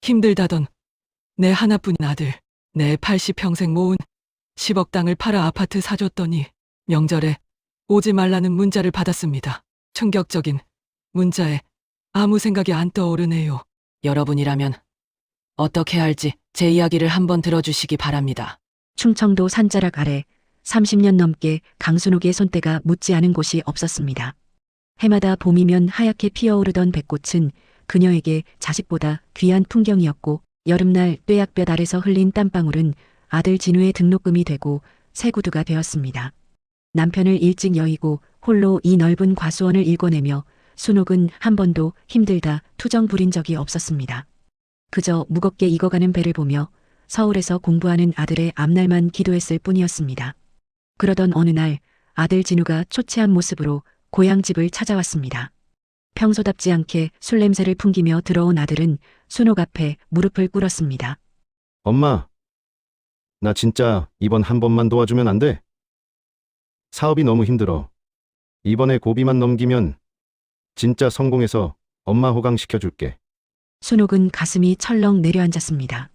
힘들다던 내 하나뿐인 아들, 내 80평생 모은 10억 땅을 팔아 아파트 사줬더니 명절에 오지 말라는 문자를 받았습니다. 충격적인 문자에 아무 생각이 안 떠오르네요. 여러분이라면 어떻게 할지 제 이야기를 한번 들어주시기 바랍니다. 충청도 산자락 아래 30년 넘게 강순옥의 손때가 묻지 않은 곳이 없었습니다. 해마다 봄이면 하얗게 피어오르던 백꽃은 그녀에게 자식보다 귀한 풍경이었고, 여름날 뙤약볕 아래서 흘린 땀방울은 아들 진우의 등록금이 되고 새 구두가 되었습니다. 남편을 일찍 여의고 홀로 이 넓은 과수원을 일궈내며 순옥은 한 번도 힘들다 투정 부린 적이 없었습니다. 그저 무겁게 익어가는 배를 보며 서울에서 공부하는 아들의 앞날만 기도했을 뿐이었습니다. 그러던 어느 날 아들 진우가 초췌한 모습으로 고향 집을 찾아왔습니다. 평소답지 않게 술 냄새를 풍기며 들어온 아들은 순옥 앞에 무릎을 꿇었습니다. 엄마, 나 진짜 이번 한 번만 도와주면 안 돼? 사업이 너무 힘들어. 이번에 고비만 넘기면 진짜 성공해서 엄마 호강시켜줄게. 순옥은 가슴이 철렁 내려앉았습니다.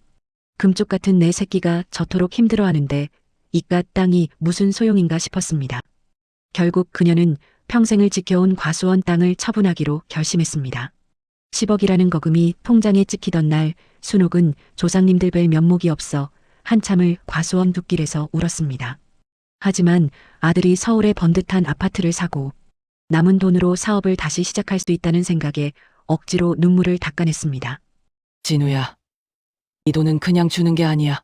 금쪽 같은 내 새끼가 저토록 힘들어하는데 이깟 땅이 무슨 소용인가 싶었습니다. 결국 그녀는 평생을 지켜온 과수원 땅을 처분하기로 결심했습니다. 10억이라는 거금이 통장에 찍히던 날 순옥은 조상님들 뵐 면목이 없어 한참을 과수원 둑길에서 울었습니다. 하지만 아들이 서울에 번듯한 아파트를 사고 남은 돈으로 사업을 다시 시작할 수 있다는 생각에 억지로 눈물을 닦아냈습니다. 진우야, 이 돈은 그냥 주는 게 아니야.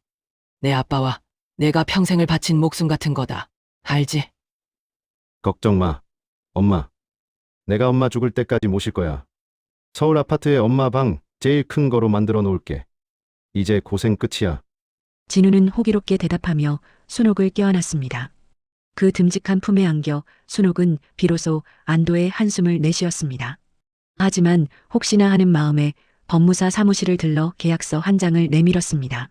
내 아빠와 내가 평생을 바친 목숨 같은 거다. 알지? 걱정 마. 엄마, 내가 엄마 죽을 때까지 모실 거야. 서울 아파트에 엄마 방 제일 큰 거로 만들어 놓을게. 이제 고생 끝이야. 진우는 호기롭게 대답하며 순옥을 껴안았습니다. 그 듬직한 품에 안겨 순옥은 비로소 안도의 한숨을 내쉬었습니다. 하지만 혹시나 하는 마음에 법무사 사무실을 들러 계약서 한 장을 내밀었습니다.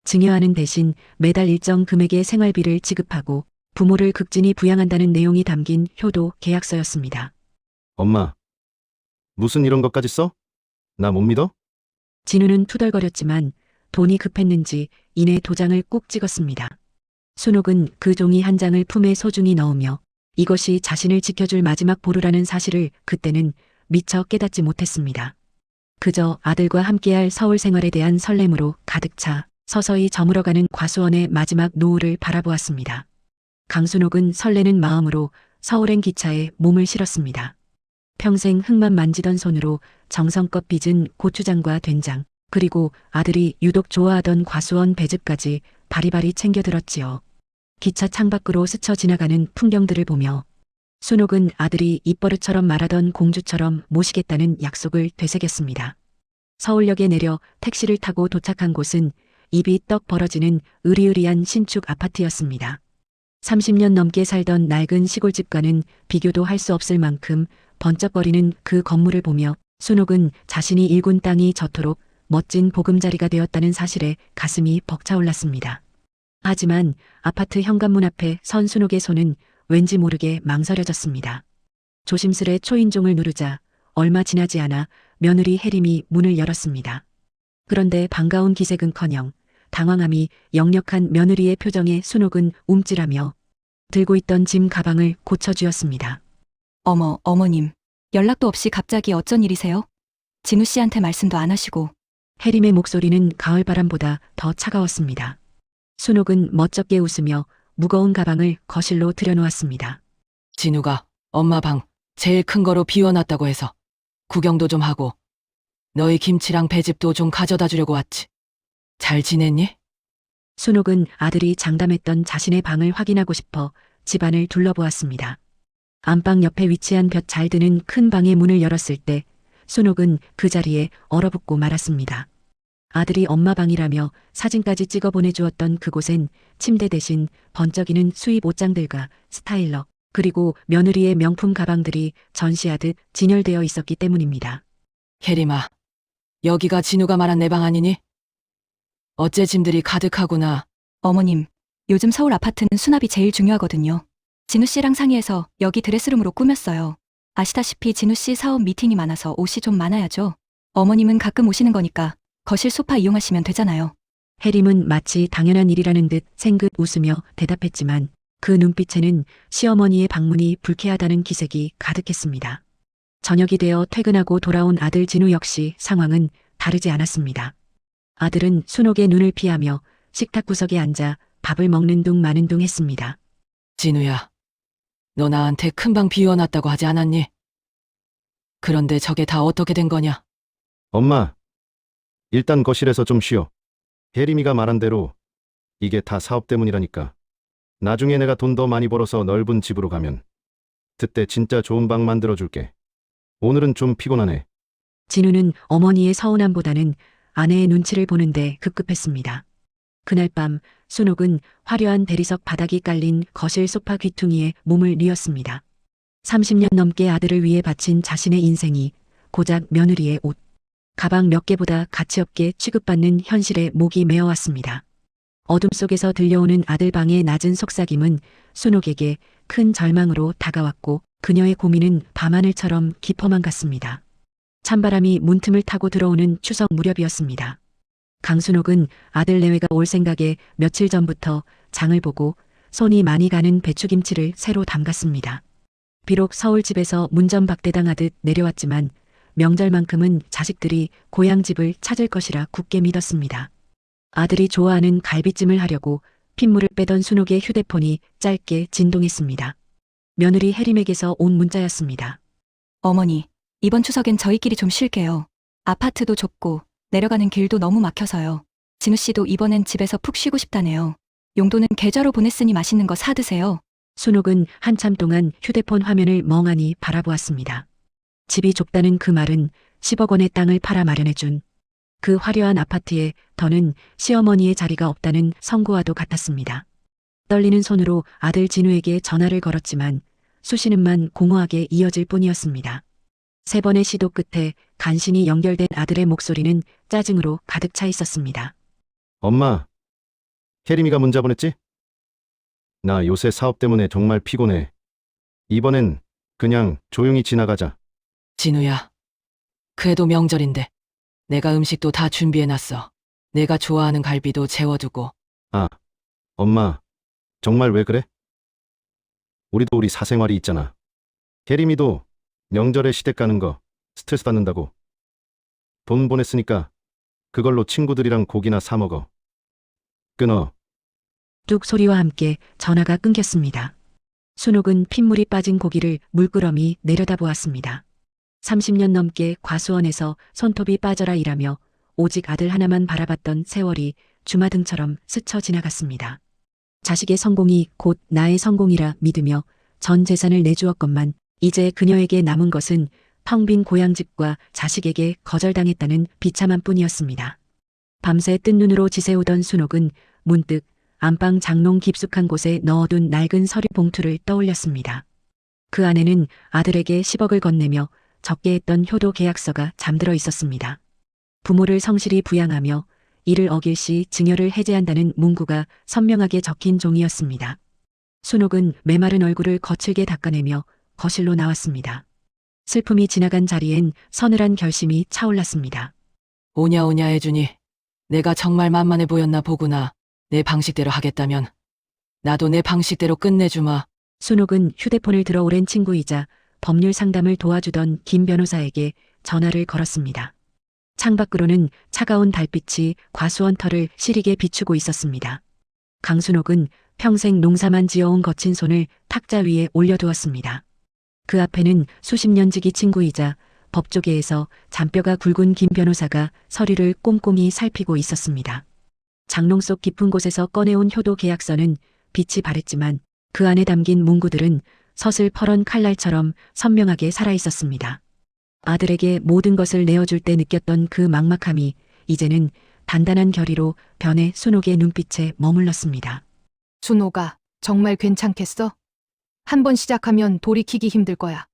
증여하는 대신 매달 일정 금액의 생활비를 지급하고 부모를 극진히 부양한다는 내용이 담긴 효도 계약서였습니다. 엄마, 무슨 이런 것까지 써? 나 못 믿어? 진우는 투덜거렸지만 돈이 급했는지 이내 도장을 꾹 찍었습니다. 순옥은 그 종이 한 장을 품에 소중히 넣으며 이것이 자신을 지켜줄 마지막 보루라는 사실을 그때는 미처 깨닫지 못했습니다. 그저 아들과 함께할 서울 생활에 대한 설렘으로 가득 차 서서히 저물어가는 과수원의 마지막 노을을 바라보았습니다. 강순옥은 설레는 마음으로 서울행 기차에 몸을 실었습니다. 평생 흙만 만지던 손으로 정성껏 빚은 고추장과 된장, 그리고 아들이 유독 좋아하던 과수원 배즙까지 바리바리 챙겨 들었지요. 기차 창밖으로 스쳐 지나가는 풍경들을 보며 순옥은 아들이 입버릇처럼 말하던 공주처럼 모시겠다는 약속을 되새겼습니다. 서울역에 내려 택시를 타고 도착한 곳은 입이 떡 벌어지는 으리으리한 신축 아파트였습니다. 30년 넘게 살던 낡은 시골집과는 비교도 할 수 없을 만큼 번쩍거리는 그 건물을 보며 순옥은 자신이 일군 땅이 저토록 멋진 보금자리가 되었다는 사실에 가슴이 벅차올랐습니다. 하지만 아파트 현관문 앞에 선 순옥의 손은 왠지 모르게 망설여졌습니다. 조심스레 초인종을 누르자 얼마 지나지 않아 며느리 혜림이 문을 열었습니다. 그런데 반가운 기색은커녕 당황함이 역력한 며느리의 표정에 순옥은 움찔하며 들고 있던 짐 가방을 고쳐주었습니다. 어머, 어머님. 연락도 없이 갑자기 어쩐 일이세요? 진우 씨한테 말씀도 안 하시고. 혜림의 목소리는 가을바람보다 더 차가웠습니다. 순옥은 멋쩍게 웃으며 무거운 가방을 거실로 들여놓았습니다. 진우가 엄마 방 제일 큰 거로 비워놨다고 해서 구경도 좀 하고 너희 김치랑 배즙도 좀 가져다 주려고 왔지. 잘 지냈니? 순옥은 아들이 장담했던 자신의 방을 확인하고 싶어 집안을 둘러보았습니다. 안방 옆에 위치한 볕 잘 드는 큰 방의 문을 열었을 때 순옥은 그 자리에 얼어붙고 말았습니다. 아들이 엄마 방이라며 사진까지 찍어 보내주었던 그곳엔 침대 대신 번쩍이는 수입 옷장들과 스타일러, 그리고 며느리의 명품 가방들이 전시하듯 진열되어 있었기 때문입니다. 혜림아, 여기가 진우가 말한 내 방 아니니? 어째 짐들이 가득하구나. 어머님, 요즘 서울 아파트는 수납이 제일 중요하거든요. 진우 씨랑 상의해서 여기 드레스룸으로 꾸몄어요. 아시다시피 진우 씨 사업 미팅이 많아서 옷이 좀 많아야죠. 어머님은 가끔 오시는 거니까 거실 소파 이용하시면 되잖아요. 해림은 마치 당연한 일이라는 듯 생긋 웃으며 대답했지만 그 눈빛에는 시어머니의 방문이 불쾌하다는 기색이 가득했습니다. 저녁이 되어 퇴근하고 돌아온 아들 진우 역시 상황은 다르지 않았습니다. 아들은 순옥의 눈을 피하며 식탁 구석에 앉아 밥을 먹는 둥 마는 둥 했습니다. 진우야, 너 나한테 큰 방 비워놨다고 하지 않았니? 그런데 저게 다 어떻게 된 거냐? 엄마, 일단 거실에서 좀 쉬어. 혜림이가 말한 대로 이게 다 사업 때문이라니까. 나중에 내가 돈 더 많이 벌어서 넓은 집으로 가면 그때 진짜 좋은 방 만들어줄게. 오늘은 좀 피곤하네. 진우는 어머니의 서운함보다는 아내의 눈치를 보는데 급급했습니다. 그날 밤 순옥은 화려한 대리석 바닥이 깔린 거실 소파 귀퉁이에 몸을 뉘었습니다. 30년 넘게 아들을 위해 바친 자신의 인생이 고작 며느리의 옷, 가방 몇 개보다 가치없게 취급받는 현실에 목이 메어왔습니다. 어둠 속에서 들려오는 아들 방의 낮은 속삭임은 순옥에게 큰 절망으로 다가왔고 그녀의 고민은 밤하늘처럼 깊어만 갔습니다. 찬바람이 문틈을 타고 들어오는 추석 무렵이었습니다. 강순옥은 아들 내외가 올 생각에 며칠 전부터 장을 보고 손이 많이 가는 배추김치를 새로 담갔습니다. 비록 서울집에서 문전박대당하듯 내려왔지만 명절만큼은 자식들이 고향집을 찾을 것이라 굳게 믿었습니다. 아들이 좋아하는 갈비찜을 하려고 핏물을 빼던 순옥의 휴대폰이 짧게 진동했습니다. 며느리 혜림에게서 온 문자였습니다. 어머니, 이번 추석엔 저희끼리 좀 쉴게요. 아파트도 좁고 내려가는 길도 너무 막혀서요. 진우 씨도 이번엔 집에서 푹 쉬고 싶다네요. 용돈은 계좌로 보냈으니 맛있는 거 사드세요. 순옥은 한참 동안 휴대폰 화면을 멍하니 바라보았습니다. 집이 좁다는 그 말은 10억 원의 땅을 팔아 마련해준 그 화려한 아파트에 더는 시어머니의 자리가 없다는 선고와도 같았습니다. 떨리는 손으로 아들 진우에게 전화를 걸었지만 수신음만 공허하게 이어질 뿐이었습니다. 3번의 시도 끝에 간신히 연결된 아들의 목소리는 짜증으로 가득 차 있었습니다. 엄마, 혜림이가 문자 보냈지? 나 요새 사업 때문에 정말 피곤해. 이번엔 그냥 조용히 지나가자. 진우야, 그래도 명절인데 내가 음식도 다 준비해놨어. 내가 좋아하는 갈비도 재워두고. 엄마, 정말 왜 그래? 우리도 우리 사생활이 있잖아. 혜림이도 명절에 시댁 가는 거 스트레스 받는다고. 돈 보냈으니까 그걸로 친구들이랑 고기나 사 먹어. 끊어. 뚝 소리와 함께 전화가 끊겼습니다. 순옥은 핏물이 빠진 고기를 물끄러미 내려다보았습니다. 30년 넘게 과수원에서 손톱이 빠져라 일하며 오직 아들 하나만 바라봤던 세월이 주마등처럼 스쳐 지나갔습니다. 자식의 성공이 곧 나의 성공이라 믿으며 전 재산을 내주었건만 이제 그녀에게 남은 것은 텅 빈 고향집과 자식에게 거절당했다는 비참한 뿐이었습니다. 밤새 뜬 눈으로 지새우던 순옥은 문득 안방 장롱 깊숙한 곳에 넣어둔 낡은 서류 봉투를 떠올렸습니다. 그 안에는 아들에게 10억을 건네며 적게 했던 효도 계약서가 잠들어 있었습니다. 부모를 성실히 부양하며 이를 어길 시 증여를 해제한다는 문구가 선명하게 적힌 종이었습니다. 순옥은 메마른 얼굴을 거칠게 닦아내며 거실로 나왔습니다. 슬픔이 지나간 자리엔 서늘한 결심이 차올랐습니다. 오냐 오냐 해주니 내가 정말 만만해 보였나 보구나. 내 방식대로 하겠다면 나도 내 방식대로 끝내주마. 순옥은 휴대폰을 들어 오랜 친구이자 법률 상담을 도와주던 김 변호사에게 전화를 걸었습니다. 창밖으로는 차가운 달빛이 과수원 털을 시리게 비추고 있었습니다. 강순옥은 평생 농사만 지어온 거친 손을 탁자 위에 올려두었습니다. 그 앞에는 수십 년 지기 친구이자 법조계에서 잔뼈가 굵은 김 변호사가 서류를 꼼꼼히 살피고 있었습니다. 장롱 속 깊은 곳에서 꺼내온 효도 계약서는 빛이 바랬지만 그 안에 담긴 문구들은 서슬퍼런 칼날처럼 선명하게 살아있었습니다. 아들에게 모든 것을 내어줄 때 느꼈던 그 막막함이 이제는 단단한 결의로 변해 순옥의 눈빛에 머물렀습니다. 준호가 정말 괜찮겠어? 한 번 시작하면 돌이키기 힘들 거야.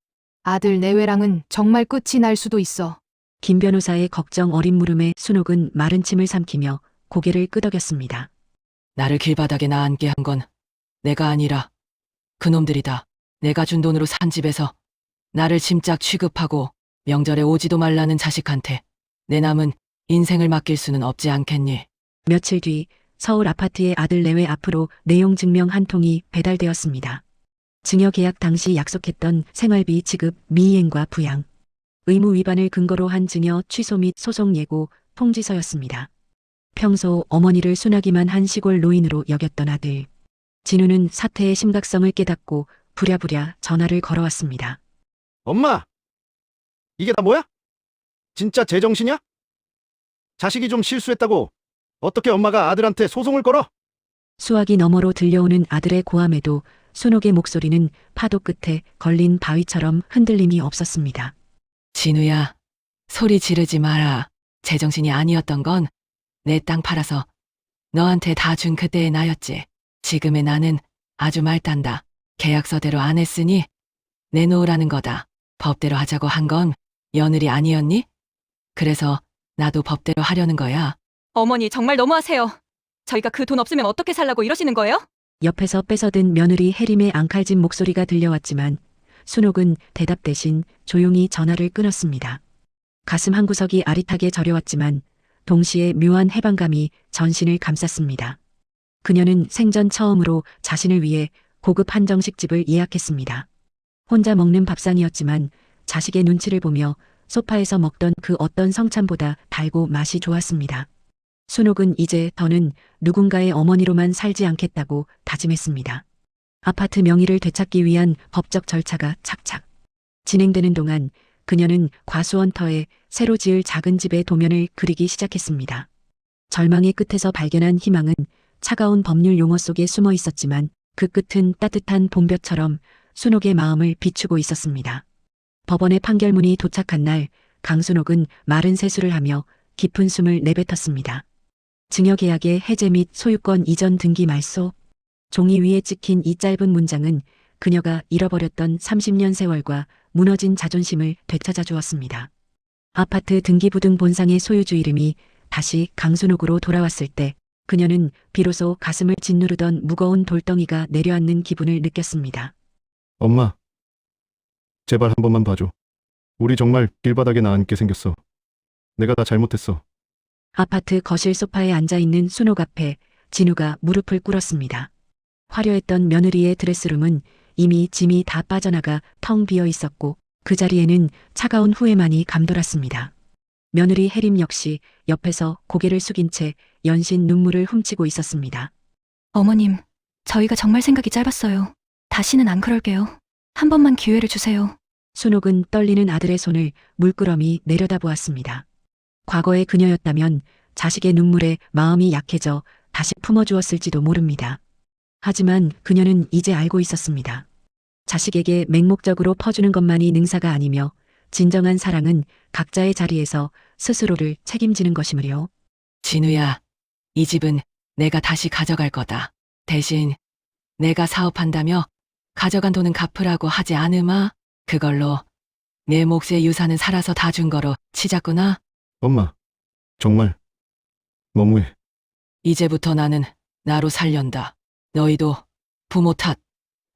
아들 내외랑은 정말 끝이 날 수도 있어. 김 변호사의 걱정 어린 물음에 순옥은 마른 침을 삼키며 고개를 끄덕였습니다. 나를 길바닥에 나앉게 한 건 내가 아니라 그놈들이다. 내가 준 돈으로 산 집에서 나를 짐짝 취급하고 명절에 오지도 말라는 자식한테 내 남은 인생을 맡길 수는 없지 않겠니? 며칠 뒤 서울 아파트의 아들 내외 앞으로 내용 증명 한 통이 배달되었습니다. 증여 계약 당시 약속했던 생활비 지급 미이행과 부양, 의무 위반을 근거로 한 증여 취소 및 소송 예고 통지서였습니다. 평소 어머니를 순하기만 한 시골 노인으로 여겼던 아들 진우는 사태의 심각성을 깨닫고 부랴부랴 전화를 걸어왔습니다. 엄마! 이게 다 뭐야? 진짜 제정신이야? 자식이 좀 실수했다고 어떻게 엄마가 아들한테 소송을 걸어? 수화기 너머로 들려오는 아들의 고함에도 순옥의 목소리는 파도 끝에 걸린 바위처럼 흔들림이 없었습니다. 진우야, 소리 지르지 마라. 제정신이 아니었던 건 내 땅 팔아서 너한테 다 준 그때의 나였지. 지금의 나는 아주 말단다. 계약서대로 안 했으니 내놓으라는 거다. 법대로 하자고 한 건 며느리 아니었니? 그래서 나도 법대로 하려는 거야. 어머니 정말 너무하세요. 저희가 그 돈 없으면 어떻게 살라고 이러시는 거예요? 옆에서 뺏어든 며느리 혜림의 앙칼진 목소리가 들려왔지만 순옥은 대답 대신 조용히 전화를 끊었습니다. 가슴 한구석이 아릿하게 저려왔지만 동시에 묘한 해방감이 전신을 감쌌습니다. 그녀는 생전 처음으로 자신을 위해 고급 한정식집을 예약했습니다. 혼자 먹는 밥상이었지만 자식의 눈치를 보며 소파에서 먹던 그 어떤 성찬보다 달고 맛이 좋았습니다. 순옥은 이제 더는 누군가의 어머니로만 살지 않겠다고 다짐했습니다. 아파트 명의를 되찾기 위한 법적 절차가 착착 진행되는 동안 그녀는 과수원터에 새로 지을 작은 집의 도면을 그리기 시작했습니다. 절망의 끝에서 발견한 희망은 차가운 법률 용어 속에 숨어 있었지만 그 끝은 따뜻한 봄볕처럼 순옥의 마음을 비추고 있었습니다. 법원의 판결문이 도착한 날 강순옥은 마른 세수를 하며 깊은 숨을 내뱉었습니다. 증여계약의 해제 및 소유권 이전 등기 말소. 종이 위에 찍힌 이 짧은 문장은 그녀가 잃어버렸던 30년 세월과 무너진 자존심을 되찾아 주었습니다. 아파트 등기부등 본상의 소유주 이름이 다시 강순옥으로 돌아왔을 때 그녀는 비로소 가슴을 짓누르던 무거운 돌덩이가 내려앉는 기분을 느꼈습니다. 엄마, 제발 한 번만 봐줘. 우리 정말 길바닥에 나앉게 생겼어. 내가 다 잘못했어. 아파트 거실 소파에 앉아있는 순옥 앞에 진우가 무릎을 꿇었습니다. 화려했던 며느리의 드레스룸은 이미 짐이 다 빠져나가 텅 비어 있었고 그 자리에는 차가운 후회만이 감돌았습니다. 며느리 혜림 역시 옆에서 고개를 숙인 채 연신 눈물을 훔치고 있었습니다. 어머님, 저희가 정말 생각이 짧았어요. 다시는 안 그럴게요. 한 번만 기회를 주세요. 순옥은 떨리는 아들의 손을 물끄러미 내려다보았습니다. 과거의 그녀였다면 자식의 눈물에 마음이 약해져 다시 품어주었을지도 모릅니다. 하지만 그녀는 이제 알고 있었습니다. 자식에게 맹목적으로 퍼주는 것만이 능사가 아니며 진정한 사랑은 각자의 자리에서 스스로를 책임지는 것이므려. 진우야, 이 집은 내가 다시 가져갈 거다. 대신 내가 사업한다며 가져간 돈은 갚으라고 하지 않으마. 그걸로 내 몫의 유산은 살아서 다 준 거로 치자꾸나. 엄마, 정말 너무해. 이제부터 나는 나로 살련다. 너희도 부모 탓,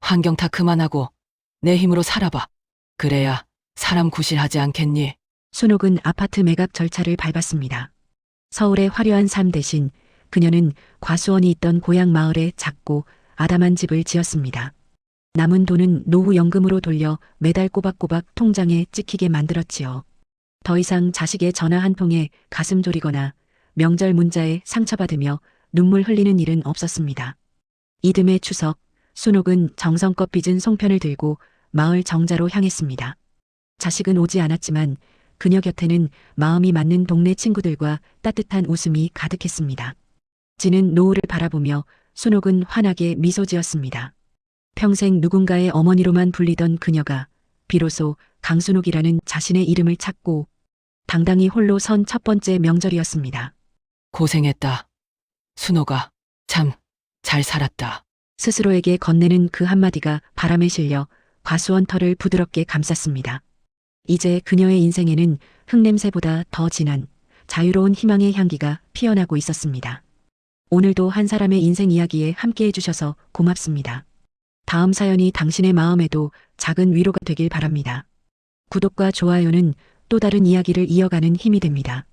환경 탓 그만하고 내 힘으로 살아봐. 그래야 사람 구실하지 않겠니? 순옥은 아파트 매각 절차를 밟았습니다. 서울의 화려한 삶 대신 그녀는 과수원이 있던 고향 마을에 작고 아담한 집을 지었습니다. 남은 돈은 노후 연금으로 돌려 매달 꼬박꼬박 통장에 찍히게 만들었지요. 더 이상 자식의 전화 한 통에 가슴 졸이거나 명절 문자에 상처받으며 눈물 흘리는 일은 없었습니다. 이듬해 추석, 순옥은 정성껏 빚은 송편을 들고 마을 정자로 향했습니다. 자식은 오지 않았지만 그녀 곁에는 마음이 맞는 동네 친구들과 따뜻한 웃음이 가득했습니다. 지는 노을을 바라보며 순옥은 환하게 미소 지었습니다. 평생 누군가의 어머니로만 불리던 그녀가 비로소 강순옥이라는 자신의 이름을 찾고 당당히 홀로 선 첫 번째 명절이었습니다. 고생했다. 순옥아, 참 잘 살았다. 스스로에게 건네는 그 한마디가 바람에 실려 과수원 털을 부드럽게 감쌌습니다. 이제 그녀의 인생에는 흙냄새보다 더 진한 자유로운 희망의 향기가 피어나고 있었습니다. 오늘도 한 사람의 인생 이야기에 함께 해주셔서 고맙습니다. 다음 사연이 당신의 마음에도 작은 위로가 되길 바랍니다. 구독과 좋아요는 또 다른 이야기를 이어가는 힘이 됩니다.